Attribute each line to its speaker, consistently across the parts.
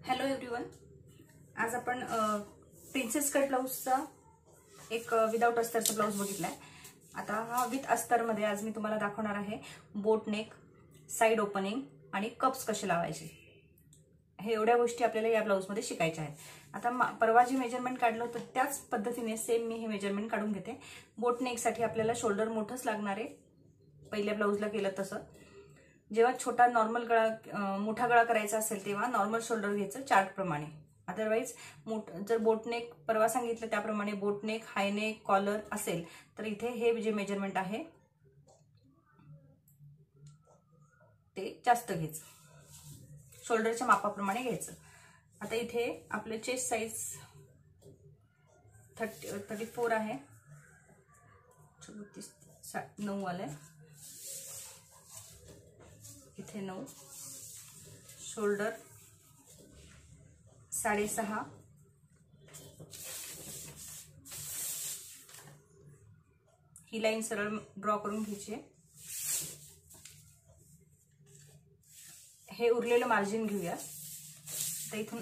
Speaker 1: Hello everyone, आज आपण princess cut ब्लाउजचा एक विदाउट अस्तरचा ब्लाउज बघितलाय। आता हा विथ अस्तर मध्ये आज मी तुम्हाला दाखवणार आहे बोट नेक, साइड ओपनिंग आणि कप्स कसे लावायचे। हे एवढ्या गोष्टी आपल्याला या ब्लाउज मध्ये शिकायच्या आहेत। आता परवा जी मेजरमेंट काढलं होतं त्याच पद्धतीने सेम मी हे मेजरमेंट काढून घेते। बोट नेक साठी आपल्याला शोल्डर मोठंच लागणार आहे, पहिल्या ब्लाउजला केलं तसं। जेव्हा छोटा नॉर्मल गळा मोठा गळा करायचा असेल तेव्हा नॉर्मल शोल्डर घ्यायचं चार्ट प्रमाणे। अदरवाइज जर बोटनेक परवा सांगितलं त्याप्रमाणे बोटनेक, हायनेक, कॉलर असेल तर इथे हे जे मेजरमेंट आहे ते जास्त घ्यायचं, शोल्डरच्या मापाप्रमाणे घ्यायचं। आता इथे आपले चेस्ट साइज 34 आहे, 9 आले, इथे 9, शोल्डर 6.5, ही लाईन सरळ ड्रॉ करून घ्यायची। हे उरलेलं मार्जिन घेऊया। तर इथून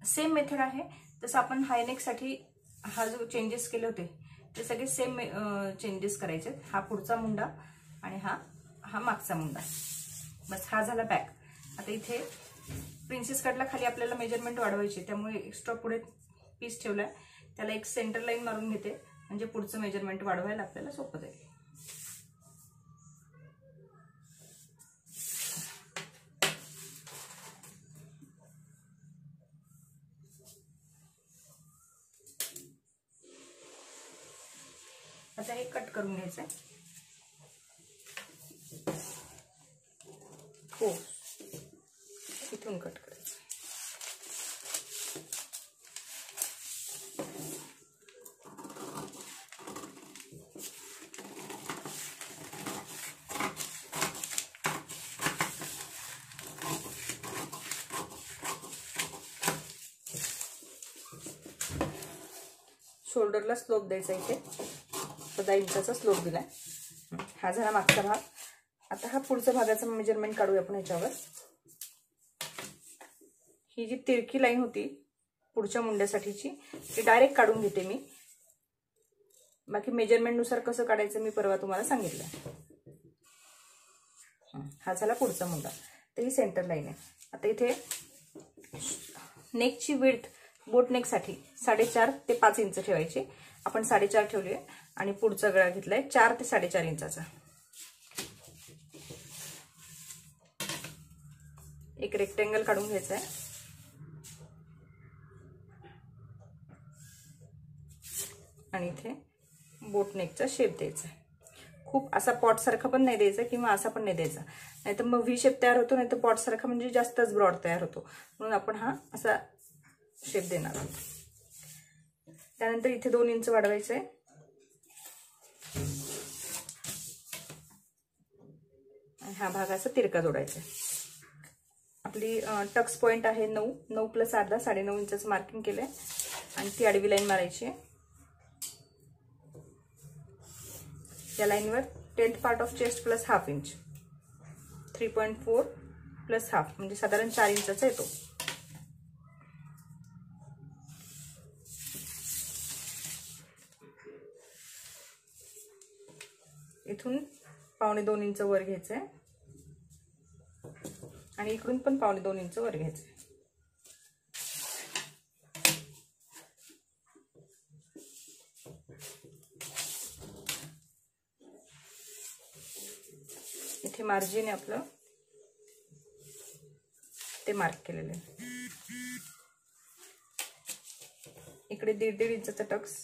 Speaker 1: सेम मेथड आहे तसं आपण हायनेक साठी हा जो चेंजेस केले होते ते सगळे सेम चेंजेस करायचे। हा पुढचा मुंडा आणि हा मागचा मुंडा, बस हा झाला बॅक। आता इथे प्रिन्सेस कटला खाली आपल्याला मेजरमेंट वाढवायची, त्यामुळे एक्स्ट्रा पुढे पीस ठेवलाय, त्याला एक सेंटर लाईन मारून घेते म्हणजे पुढचं मेजरमेंट वाढवायला आपल्याला सोपं जाईल। आता हे कट करून घ्यायचंय। हो, इथून कट करायचं। शोल्डरला स्लोप द्यायचा, इथे 10 इंचाचा स्लोप दिलाय। हा झाला मागचा भाग। आता हा पुढच्या भागाचा मेजरमेंट काढूया आपण ह्याच्यावर। ही जी तिरकी लाईन होती पुढच्या मुंड्यासाठीची ती डायरेक्ट काढून घेते मी, बाकी मेजरमेंट नुसार कसं काढायचं मी परवा तुम्हाला सांगितलं। हा झाला पुढचा मुंडा, तर ही सेंटर लाईन आहे। आता इथे नेकची विड्थ बोट नेक साठी 4.5 ते 5 इंच ठेवायची। आपण 4.5 ठेवली आणि पुढचा गळा घेतलाय 4 ते 4.5 इंचाचा। एक रेक्टेंगल काढून घ्यायचा आहे आणि इथे बोट नेकचा शेप द्यायचा आहे। खूप असा पॉट सारखा पण नाही द्यायचा किंवा असा पण नाही द्यायचा, नाहीतर मग व्ही शेप तयार होतो, नाहीतर पॉट सारखा म्हणजे जास्तच ब्रॉड तयार होतो, म्हणून आपण हा असा शेप देणार आहोत। त्यानंतर इथे 2 इंच वाढवायचे आणि हा भागाचा तिरका जोडायचा। आपली टक्स पॉइंट आहे 9, 9 + अर्धा 9.5 इंचाचं मार्किंग केलंय आणि ती आडवी लाईन मारायची। या लाईनवर 10th part of chest plus ½ inch, 3.4 + ½ म्हणजे साधारण 4 इंचाचा येतो। इथून 1.25 इंच वर घ्यायचंय आणि इकडून पण 1.25 इंच वर घ्यायचंय। इथे मार्जिन आहे आपलं, ते मार्क केलेलं आहे। इकडे 1.5 इंचाचा टक्स,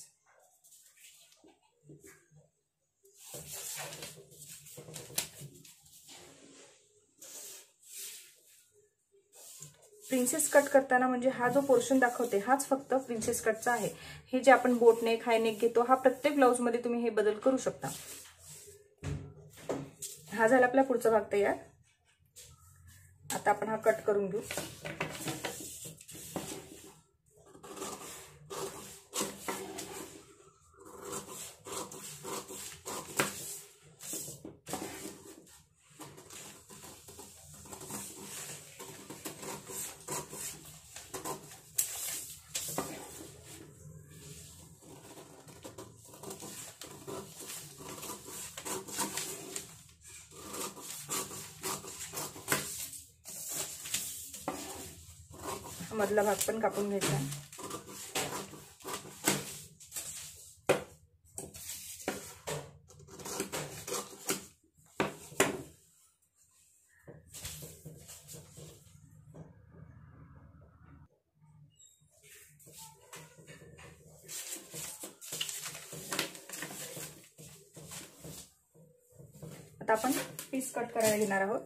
Speaker 1: प्रिन्सेस कट करताना म्हणजे हा जो पोर्शन दाखवते हाच फक्त प्रिन्सेस कटचा आहे। हे जे आपण बोट नेक, हाय नेक घेतो हा प्रत्येक ब्लाउज मध्ये तुम्ही हे बदल करू शकता। हा झाला आपला पुढचा भाग तयार। आता आपण हा कट करून घेऊ। मधला भाग पण कापून घ्यायचा. आता आपण पीस कट करायला घेणार आहोत.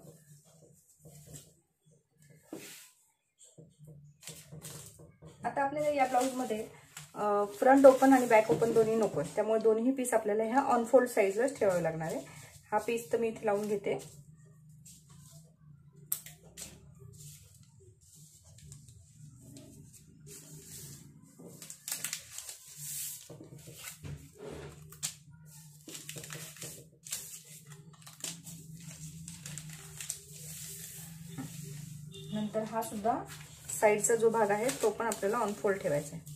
Speaker 1: आता आपल्याला या ब्लाउज मध्ये फ्रंट ओपन आणि बॅक ओपन दोन्ही नको, त्यामुळे दोन्ही पीस आपल्याला ह्या ऑन फोल्ड साईजलाच ठेवावे लागणार आहे. हा पीस तर मी इथे लावून घेते. नंतर हा सुद्धा साईडचा जो भाग आहे तो पण आपल्याला ऑन फोल्ड ठेवायचा आहे.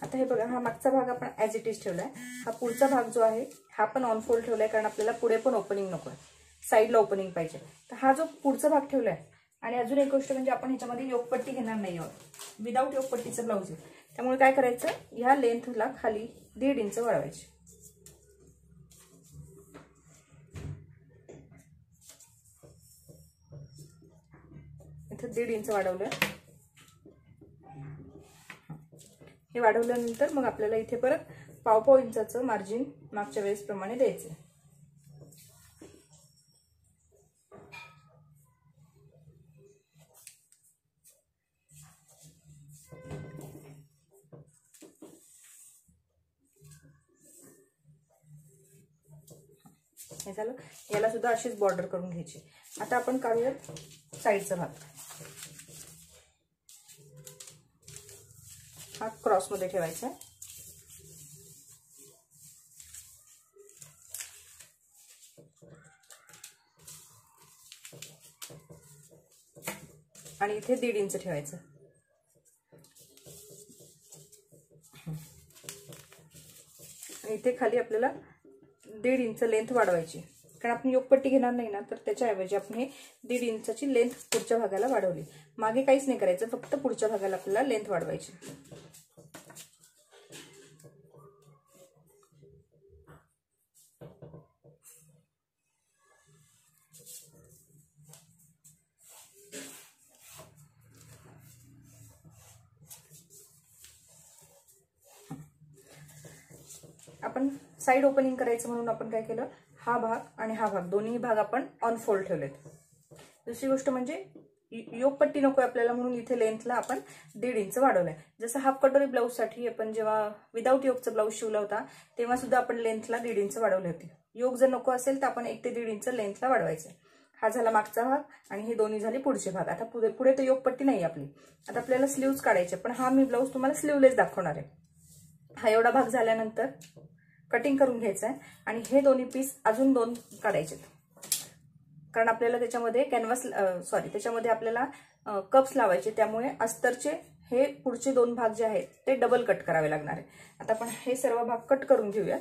Speaker 1: आता हे बघा, हा मागचा भाग आपण ॲज इट इज ठेवलाय. हा पुढचा भाग जो आहे हा पण ऑन फोल्ड ठेवलाय, कारण आपल्याला पुढे पण ओपनिंग नको आहे, साईडला ओपनिंग पाहिजे. तर हा जो पुढचा भाग ठेवलाय. आणि अजून एक गोष्ट म्हणजे आपण ह्याच्यामध्ये योगपट्टी घेणार नाही आहोत, विदाऊट योगपट्टीचं ब्लाऊज आहे. त्यामुळे काय करायचं, ह्या लेंथला खाली 1.5 इंच वाढवायची. इथे 1.5 इंच वाढवलं. हे वाढवल्यानंतर मग आपल्याला इथे परत 1.5 इंचाचं मार्जिन मागच्या वेळेस प्रमाणे द्यायचं. हे झालं. याला सुद्धा अशीच बॉर्डर करून घ्यायची. आता आपण काढूयात साईडचा भाग. हा क्रॉस मध्ये ठेवायचा आहे. आणि इथे 1.5 इंच ठेवायचं. आणि इथे खाली आपल्याला 1.5 इंच लेंथ वाढवायची, कारण आपण योगपट्टी घेणार नाही ना, तर त्याच्याऐवजी आपण हे 1.5 इंचाची लेंथ पुढच्या भागाला वाढवली. मागे काहीच नाही करायचं, फक्त पुढच्या भागाला आपल्याला लेंथ वाढवायची. आपण साइड ओपनिंग करायचं म्हणून आपण काय केलं, हा भाग आणि हा भाग दोन्ही भाग आपण ऑन फोल्ड ठेवलेत. दुसरी गोष्ट म्हणजे योगपट्टी नको आपल्याला म्हणून इथे लेंथला आपण 1.5 इंच वाढवलाय. जसं हाफ कटोरी ब्लाऊज साठी आपण जेव्हा विदाऊट योगचा ब्लाऊज शिवला होता तेव्हा सुद्धा आपण लेंथला 1.5 इंच वाढवले होते. योग जर नको असेल तर आपण 1 ते 1.5 इंच लेंथला वाढवायचं. हा झाला मागचा भाग आणि हे दोन्ही झाले पुढचे भाग. आता पुढे तर योगपट्टी नाही आपली. आता आपल्याला स्लीव्ज काढायचे, पण हा मी ब्लाऊज तुम्हाला स्लीवलेस दाखवणार आहे. हा एवढा भाग झाल्यानंतर कटिंग करून घ्यायचं आहे आणि हे दोन्ही पीस अजून 2 काढायचे, कारण आपल्याला त्याच्यामध्ये त्याच्यामध्ये आपल्याला कप्स लावायचे. त्यामुळे अस्तरचे हे पुढचे 2 भाग जे आहेत ते डबल कट करावे लागणार आहे. आता आपण हे सर्व भाग कट करून घेऊया.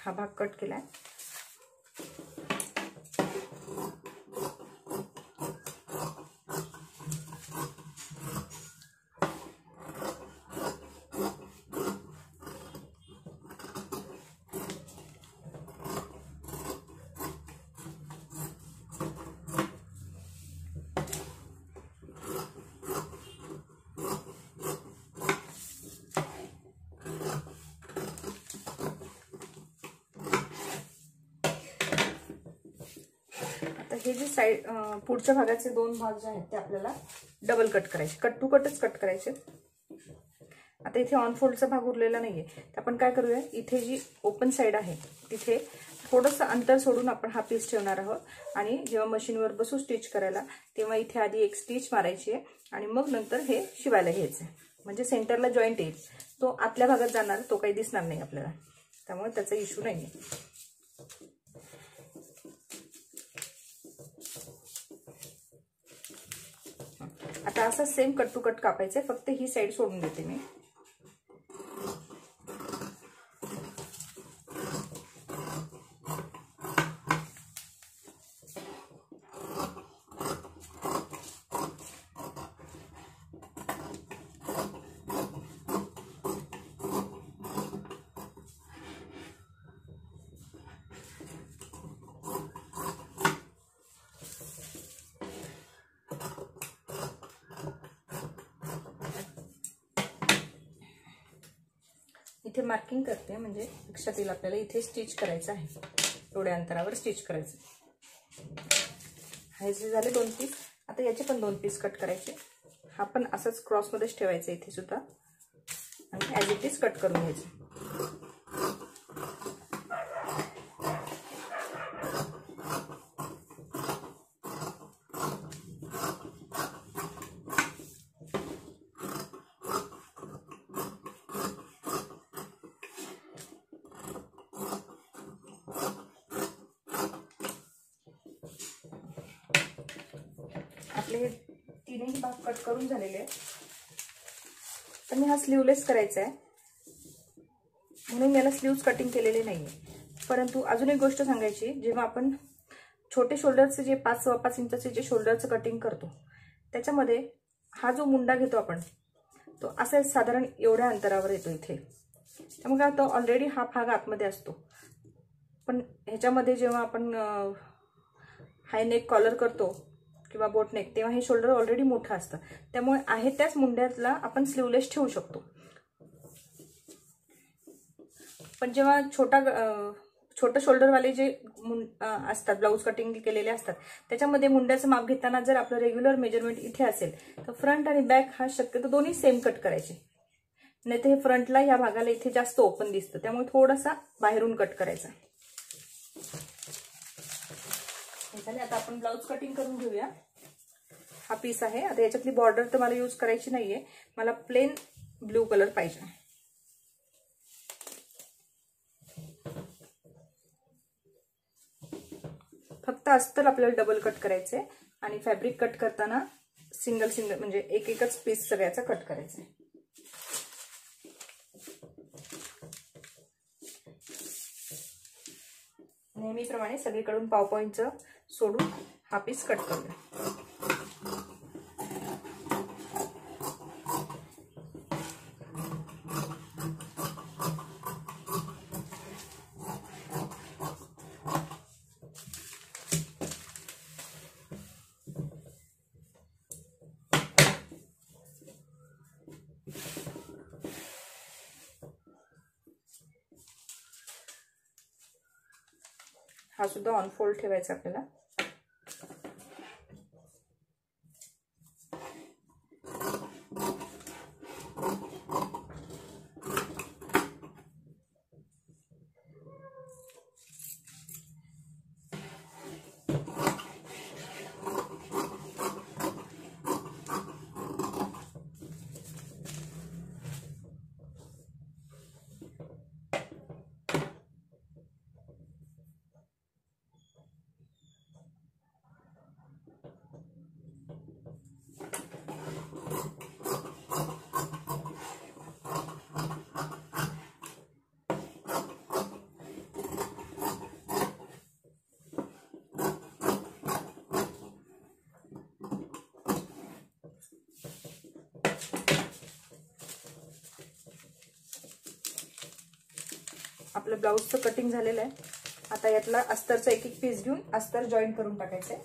Speaker 1: हा भाग कट केलाय. हे जे साइड पुढच्या भागाचे दोन भाग जे आहेत ते आपल्याला डबल कट करायचे, कट टू कटच कट करायचे. आता इथे ऑन फोल्डचा भाग उरलेला नाहीये, तर आपण काय करूया, इथे जी ओपन साइड आहे तिथे थोडंसं अंतर सोडून आपण हा पीस ठेवणार आहोत आणि जेव्हा मशीनवर बसू स्टिच करायला तेव्हा इथे आधी एक स्टिच मारायची आहे आणि मग नंतर हे शिवायला घ्यायचं आहे. म्हणजे सेंटरला जॉईंट येईल, तो आतल्या भागात जाणार, तो काही दिसणार नाही आपल्याला, त्यामुळे त्याचा इश्यू नाहीये. आता असं सेम कट टू कट कापायचंय, फक्त ही साइड सोडून देते मी. इथे मार्किंग करते, म्हणजे लक्षात येईल आपल्याला इथे स्टिच करायचं आहे, एवढ्या अंतरावर स्टिच करायचं. हे जे झाले दोन पीस, आता याचे पण दोन पीस कट करायचे. हा पण असंच क्रॉसमध्येच ठेवायचं इथे सुद्धा आणि ॲज इट इज कट करून घ्यायचं. आपले तीनही भाग कट करून झालेले आहेत. तर मी हा स्लीवलेस करायचा आहे म्हणून याला स्लीव्स कटिंग केलेले नाहीये. परंतु अजून एक गोष्ट सांगायची, जेव्हा आपण छोटे शोल्डरचे जे 5 इंचाचे जे शोल्डरचं कटिंग करतो त्याच्यामध्ये हा जो मुंडा घेतो आपण तो असा साधारण एवढ्या अंतरावर येतो इथे. त्यामुळे तो ऑलरेडी हा भाग आतमध्ये असतो. पण ह्याच्यामध्ये जेव्हा आपण हाय नेक कॉलर करतो किंवा बोट नेक तेव्हा हे शोल्डर ऑलरेडी मोठं असतं, त्यामुळे आहे त्याच मुंड्यातला आपण स्लीवलेस ठेवू शकतो. पण जेव्हा छोटं शोल्डरवाले जे असतात, ब्लाऊज कटिंग केलेले असतात, त्याच्यामध्ये मुंड्याचं माप घेताना जर आपलं रेग्युलर मेजरमेंट इथे असेल तर फ्रंट आणि बॅक हा शक्यतो दोन्ही सेम कट करायचे. नाही तर हे फ्रंटला ह्या भागाला इथे जास्त ओपन दिसतं, त्यामुळे थोडासा बाहेरून कट करायचा. आता आपण ब्लाऊज कटिंग करून घेऊया. हा पीस आहे. आता याच्यातली बॉर्डर तर मला यूज करायची नाहीये, मला प्लेन ब्ल्यू कलर पाहिजे. फक्त अस्तर आपल्याला डबल कट करायचंय आणि फॅब्रिक कट करताना सिंगल म्हणजे एकच पीस सगळ्याचा कट करायचा. नेहमीप्रमाणे सगळीकडून पाव इंच सोडून हा पीस कट करूया. हा सुद्धा ऑन फोल्ड ठेवायचा आपल्याला. आपलं ब्लाऊजचं कटिंग झालेलं आहे. आता यातला अस्तरचा एक एक पीस घेऊन अस्तर जॉईन करून टाकायचंय.